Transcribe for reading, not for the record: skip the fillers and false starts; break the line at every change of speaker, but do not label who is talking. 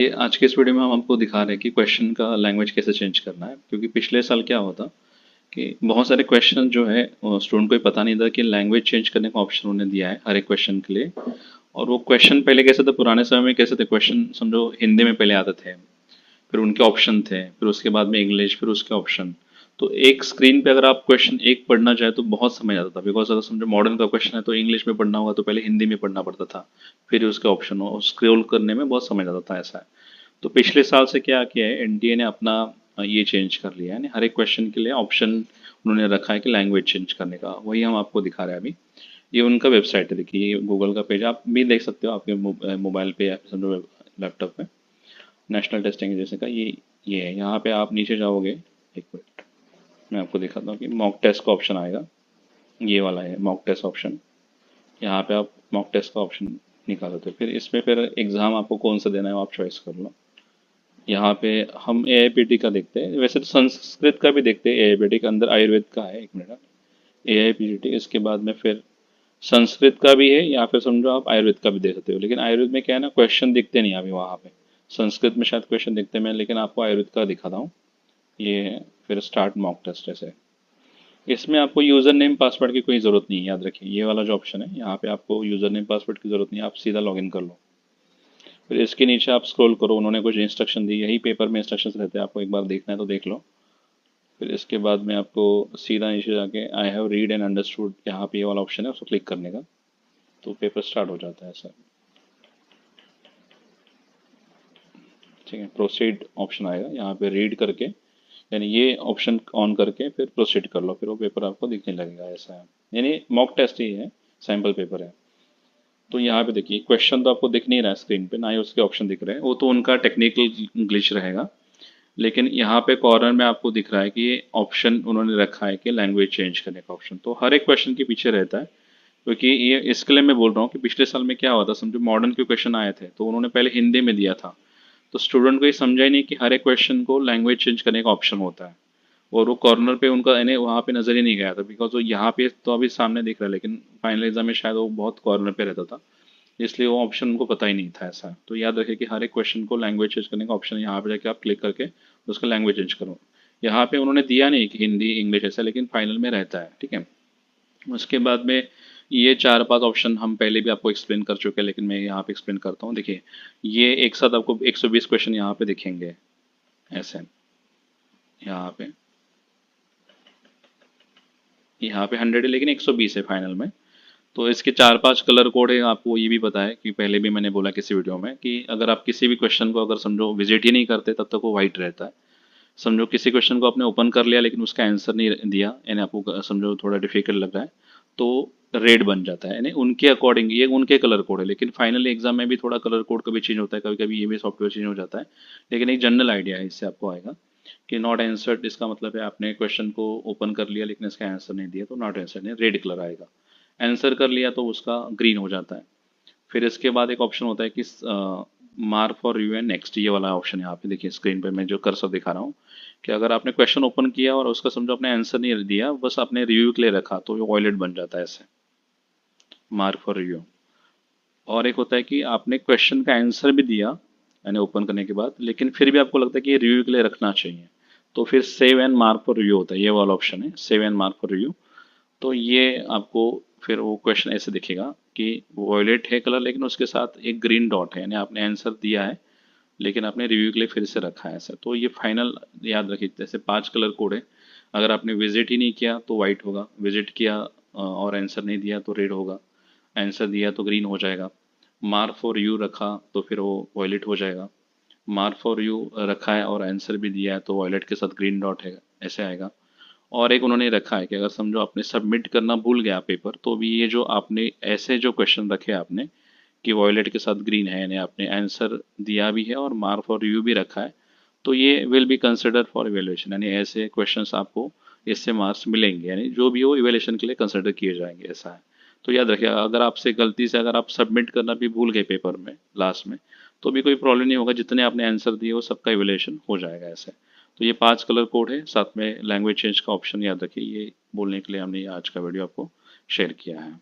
ये आज के इस वीडियो में हम आपको दिखा रहे हैं कि क्वेश्चन का लैंग्वेज कैसे चेंज करना है। क्योंकि पिछले साल क्या होता कि बहुत सारे क्वेश्चन जो है स्टूडेंट को ही पता नहीं था कि लैंग्वेज चेंज करने का ऑप्शन उन्होंने दिया है हर एक क्वेश्चन के लिए। और वो क्वेश्चन पहले कैसे थे, पुराने समय में कैसे थे क्वेश्चन, समझो हिंदी में पहले आते थे, फिर उनके ऑप्शन थे, फिर उसके बाद में इंग्लिश, फिर उसके ऑप्शन। तो एक स्क्रीन पे अगर आप क्वेश्चन एक पढ़ना चाहे तो बहुत समय आता था। बिकॉज अगर समझो मॉडर्न का क्वेश्चन है तो इंग्लिश में पढ़ना होगा तो पहले हिंदी में पढ़ना पड़ता था, फिर उसके ऑप्शन हो, स्क्रॉल करने में बहुत समय जाता था। ऐसा है। तो पिछले साल से क्या किया है एनटीए ने अपना ये चेंज कर लिया है, यानी हर एक क्वेश्चन के लिए ऑप्शन उन्होंने रखा है कि लैंग्वेज चेंज करने का। वही हम आपको दिखा रहे हैं अभी। ये उनका वेबसाइट है, देखिए ये गूगल का पेज आप भी देख सकते हो आपके मोबाइल पे या समझो लैपटॉप पे। नेशनल टेस्टिंग एजेंसी का ये है। यहाँ पे आप नीचे जाओगे, एक मिनट मैं आपको दिखाता हूँ कि मॉक टेस्ट का ऑप्शन आएगा। ये वाला है मॉक टेस्ट ऑप्शन। यहाँ पे आप मॉक टेस्ट का ऑप्शन निकाल सकते हो। फिर इसमें फिर एग्ज़ाम आपको कौन सा देना है वो आप चॉइस कर लो। यहाँ पे हम एआईपीटी का देखते हैं, वैसे तो संस्कृत का भी देखते हैं। एआईपीटी के अंदर आयुर्वेद का है, एक मिनट। एआईपीटी इसके बाद में फिर संस्कृत का भी है, या फिर समझो आप आयुर्वेद का भी दे सकते हो। लेकिन आयुर्वेद में क्या है ना, क्वेश्चन दिखते नहीं अभी वहाँ पे। संस्कृत में शायद क्वेश्चन दिखते हैं, मैं लेकिन आपको आयुर्वेद का दिखाता हूँ। ये फिर स्टार्ट मॉक टेस्ट ऐसे। इसमें आपको यूज़र नेम पासवर्ड की कोई ज़रूरत नहीं है, याद रखिए। ये वाला जो ऑप्शन है यहाँ पे आपको यूज़र नेम पासवर्ड की ज़रूरत नहीं है, आप सीधा लॉगिन कर लो। फिर इसके नीचे आप स्क्रॉल करो, उन्होंने कुछ इंस्ट्रक्शन दी, यही पेपर में इंस्ट्रक्शंस रहते हैं, आपको एक बार देखना है तो देख लो। फिर इसके बाद में आपको सीधा नीचे जाके I have read and understood, यहाँ पे ये वाला ऑप्शन है, उसको क्लिक करने का तो पेपर स्टार्ट हो जाता है सर। ठीक है, प्रोसीड ऑप्शन आएगा यहाँ पे, रीड करके यानी ये ऑप्शन ऑन करके फिर प्रोसीड कर लो, फिर वो पेपर आपको दिखने लगेगा। ऐसा है, यानी मॉक टेस्ट ही है, सैम्पल पेपर है। तो यहाँ पे देखिए क्वेश्चन तो आपको दिख नहीं रहा है स्क्रीन पे, ना ही उसके ऑप्शन दिख रहे हैं, वो तो उनका टेक्निकल ग्लिच रहेगा। लेकिन यहाँ पे कॉर्नर में आपको दिख रहा है कि ये ऑप्शन उन्होंने रखा है कि लैंग्वेज चेंज करने का ऑप्शन तो हर एक क्वेश्चन के पीछे रहता है। क्योंकि ये इसके लिए मैं बोल रहा हूँ कि पिछले साल में क्या हुआ था, समझो मॉडर्न के क्वेश्चन आए थे तो उन्होंने पहले हिंदी में दिया था। तो स्टूडेंट को ये समझा ही नहीं कि हर एक क्वेश्चन को लैंग्वेज चेंज करने का ऑप्शन होता है। और वो कॉर्नर पे उनका यानी वहाँ पे नजर ही नहीं गया था। बिकॉज वो यहाँ पे तो अभी सामने दिख रहा है, लेकिन फाइनल एग्जाम में शायद वो बहुत कॉर्नर पे रहता था, इसलिए वो ऑप्शन उनको पता ही नहीं था। ऐसा तो याद रखिए कि हर एक क्वेश्चन को लैंग्वेज चेंज करने का ऑप्शन यहाँ पे जाके आप क्लिक करके उसका लैंग्वेज चेंज करो। यहाँ पे उन्होंने दिया नहीं कि हिंदी इंग्लिश ऐसा, लेकिन फाइनल में रहता है। ठीक है। उसके बाद में ये चार पांच ऑप्शन हम पहले भी आपको एक्सप्लेन कर चुके हैं, लेकिन मैं यहाँ पे एक्सप्लेन करता हूँ। देखिए ये एक साथ आपको 120 क्वेश्चन यहाँ पे दिखेंगे ऐसे। यहाँ पे 100 है, लेकिन 120 है फाइनल में। तो इसके चार पांच कलर कोड है। आपको ये भी पता है कि पहले भी मैंने बोला किसी वीडियो में कि अगर आप किसी भी क्वेश्चन को अगर समझो विजिट ही नहीं करते तब तक वो वाइट रहता है। समझो किसी क्वेश्चन को आपने ओपन कर लिया लेकिन उसका आंसर नहीं दिया, यानी आपको समझो थोड़ा डिफिकल्ट लग रहा है, तो रेड बन जाता है। यानी उनके अकॉर्डिंग ये उनके कलर कोड है, लेकिन फाइनल एग्जाम में भी थोड़ा कलर कोड कभी चेंज होता है, कभी कभी ये भी सॉफ्टवेयर चेंज हो जाता है। लेकिन एक जनरल आइडिया है, इससे आपको आएगा कि नॉट आंसर्ड, इसका मतलब है आपने क्वेश्चन को ओपन कर लिया लेकिन इसका आंसर नहीं दिया तो नॉट आंसर्ड है, रेड कलर आएगा। आंसर कर लिया तो उसका ग्रीन हो जाता है। फिर इसके बाद एक ऑप्शन होता है कि mark for review and next, ये वाला ऑप्शन यहाँ पे देखिए स्क्रीन पे मैं जो कर्सर दिखा रहा हूँ कि अगर आपने क्वेश्चन ओपन किया और उसका समझो आपने आंसर नहीं दिया, बस आपने रिव्यू के लिए रखा, तो ये वॉयलेट बन जाता है ऐसे, मार्क फॉर रिव्यू। और एक होता है कि आपने क्वेश्चन का आंसर भी दिया यानी ओपन करने के बाद, लेकिन फिर भी आपको लगता है कि ये रिव्यू के लिए रखना चाहिए, तो फिर save and mark for review होता है, ये वाला ऑप्शन है save and mark for review. तो ये आपको फिर वो क्वेश्चन ऐसे दिखेगा कि वॉयलेट है कलर, लेकिन उसके साथ एक ग्रीन डॉट है, यानी आपने आंसर दिया है लेकिन आपने रिव्यू के लिए फिर से रखा है ऐसा। तो ये फाइनल याद रखिए, जैसे पांच कलर कोड है। अगर आपने विजिट ही नहीं किया तो वाइट होगा, विजिट किया और आंसर नहीं दिया तो रेड होगा, आंसर दिया तो ग्रीन हो जाएगा। मार्क फॉर यू रखा तो फिर वो वॉयलेट हो जाएगा। मार्क फॉर यू रखा है और आंसर भी दिया है तो वॉयलेट के साथ ग्रीन डॉट है, ऐसे आएगा। और एक उन्होंने रखा है कि अगर समझो आपने सबमिट करना भूल गया पेपर, तो भी ये जो आपने ऐसे जो क्वेश्चन रखे आपने कि वॉयलेट के साथ ग्रीन है, यानी आपने आंसर दिया भी है और मार्क फॉर रिव्यू भी रखा है, तो ये will be consider for evaluation, यानी ऐसे क्वेश्चंस आपको इससे मार्क्स मिलेंगे, यानी जो भी हो इवेल्युएशन के लिए कंसिडर किए जाएंगे। ऐसा है। तो याद रखिए, अगर आपसे गलती से अगर आप सबमिट करना भी भूल गए पेपर में लास्ट में, तो भी कोई प्रॉब्लम नहीं होगा, जितने आपने आंसर दिए वो सबका इवेल्युएशन हो जाएगा ऐसे। तो ये पांच कलर कोड है, साथ में लैंग्वेज चेंज का ऑप्शन याद रखिए। ये बोलने के लिए हमने आज का वीडियो आपको शेयर किया है।